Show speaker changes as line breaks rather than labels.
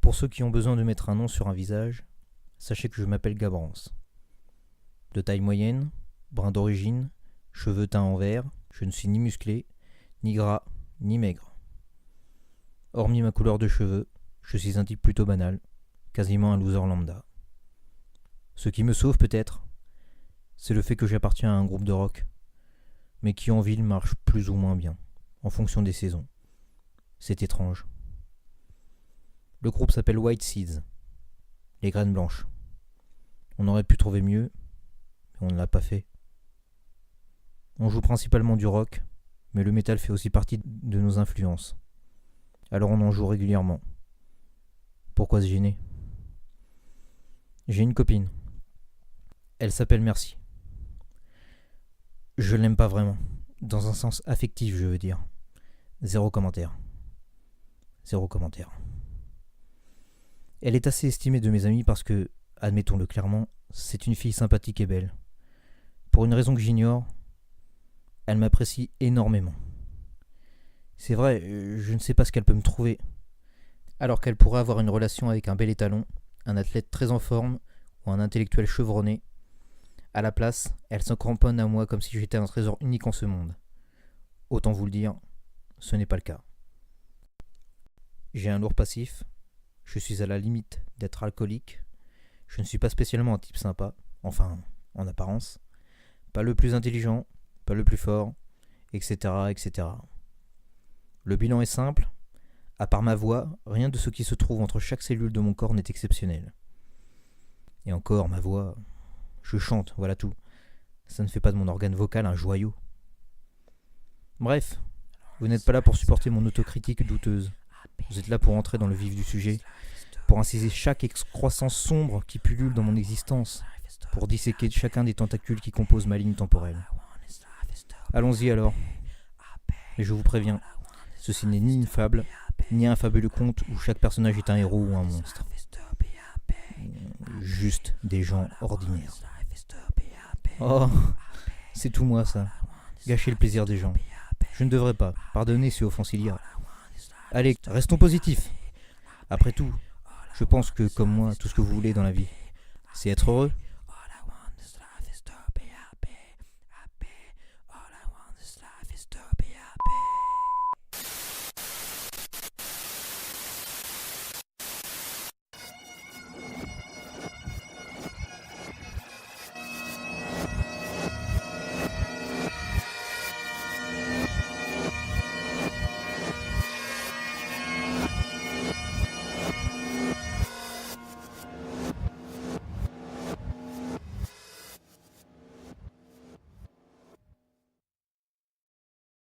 Pour ceux qui ont besoin de mettre un nom sur un visage, sachez que je m'appelle Gabrance. De taille moyenne, brun d'origine, cheveux teints en vert, je ne suis ni musclé, ni gras, ni maigre. Hormis ma couleur de cheveux, je suis un type plutôt banal, quasiment un loser lambda. Ce qui me sauve peut-être, c'est le fait que j'appartiens à un groupe de rock, mais qui en ville marche plus ou moins bien, en fonction des saisons. C'est étrange. Le groupe s'appelle White Seeds, les graines blanches. On aurait pu trouver mieux, mais on ne l'a pas fait. On joue principalement du rock, mais le métal fait aussi partie de nos influences. Alors on en joue régulièrement. Pourquoi se gêner ? J'ai une copine. Elle s'appelle Merci. Je l'aime pas vraiment. Dans un sens affectif, je veux dire. Zéro commentaire. Zéro commentaire. Elle est assez estimée de mes amis parce que, admettons-le clairement, c'est une fille sympathique et belle. Pour une raison que j'ignore, elle m'apprécie énormément. C'est vrai, je ne sais pas ce qu'elle peut me trouver. Alors qu'elle pourrait avoir une relation avec un bel étalon, un athlète très en forme ou un intellectuel chevronné. À la place, elle se cramponne à moi comme si j'étais un trésor unique en ce monde. Autant vous le dire, ce n'est pas le cas. J'ai un lourd passif, je suis à la limite d'être alcoolique, je ne suis pas spécialement un type sympa, enfin, en apparence, pas le plus intelligent, pas le plus fort, etc., etc. Le bilan est simple, à part ma voix, rien de ce qui se trouve entre chaque cellule de mon corps n'est exceptionnel. Et encore, ma voix, je chante, voilà tout. Ça ne fait pas de mon organe vocal un joyau. Bref, vous n'êtes pas là pour supporter mon autocritique douteuse. Vous êtes là pour entrer dans le vif du sujet, pour inciser chaque excroissance sombre qui pullule dans mon existence, pour disséquer chacun des tentacules qui composent ma ligne temporelle. Allons-y alors. Et je vous préviens, ceci n'est ni une fable, ni un fabuleux conte où chaque personnage est un héros ou un monstre. Juste des gens ordinaires. Oh, c'est tout moi ça. Gâcher le plaisir des gens. Je ne devrais pas. Pardonnez si offense il y a. Allez, restons positifs. Après tout, je pense que, comme moi, tout ce que vous voulez dans la vie, c'est être heureux.